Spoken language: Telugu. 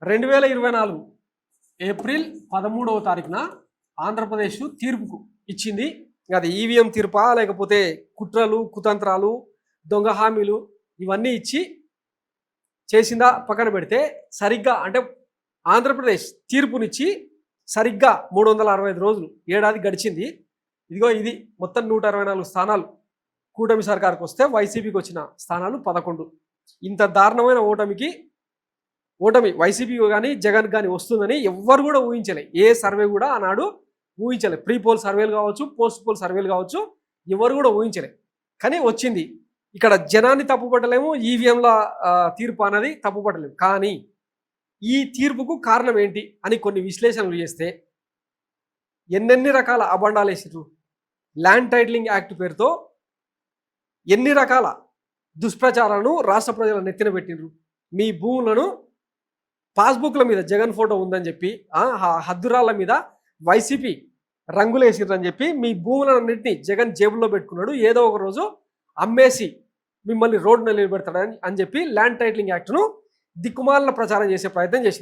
2024 ఏప్రిల్ 13వ తారీఖున ఆంధ్రప్రదేశ్ తీర్పుకు ఇచ్చింది. అది ఈవీఎం తీర్పా లేకపోతే కుట్రలు కుతంత్రాలు దొంగ హామీలు ఇవన్నీ ఇచ్చి చేసిందా పక్కన పెడితే సరిగ్గా అంటే ఆంధ్రప్రదేశ్ తీర్పునిచ్చి సరిగ్గా 365 రోజులు ఏడాది గడిచింది. ఇదిగో ఇది మొత్తం 164 స్థానాలు కూటమి సర్కార్కి వస్తే వైసీపీకి వచ్చిన స్థానాలు 11. ఇంత దారుణమైన ఓటమి వైసీపీ కానీ జగన్ కానీ వస్తుందని ఎవ్వరు కూడా ఊహించలే. ఏ సర్వే కూడా ఆనాడు ఊహించలే. ప్రీ పోల్ సర్వేలు కావచ్చు, పోస్ట్ పోల్ సర్వేలు కావచ్చు, ఎవరు కూడా ఊహించలే. కానీ వచ్చింది. ఇక్కడ జనాన్ని తప్పుపట్టలేము, ఈవీఎంల తీర్పు అనేది తప్పుపట్టలేము. కానీ ఈ తీర్పుకు కారణం ఏంటి అని కొన్ని విశ్లేషణలు చేస్తే ఎన్నెన్ని రకాల అబండాలు వేసారు. ల్యాండ్ టైటిలింగ్ యాక్ట్ పేరుతో ఎన్ని రకాల దుష్ప్రచారాలను రాష్ట్ర ప్రజల నెత్తిన పెట్టిండ్రు. మీ భూములను పాస్బుక్ల మీద జగన్ ఫోటో ఉందని చెప్పి, హద్దురాళ్ళ మీద వైసీపీ రంగులు వేసిర్రని చెప్పి మీ భూములన్నింటినీ జగన్ జేబుల్లో పెట్టుకున్నాడు. ఏదో ఒక రోజు అమ్మేసి మిమ్మల్ని రోడ్డున నిలబెడతాడని చెప్పి ల్యాండ్ టైటిలింగ్ యాక్ట్ను దిక్కుమాలిన ప్రచారం చేసే ప్రయత్నం చేసింది.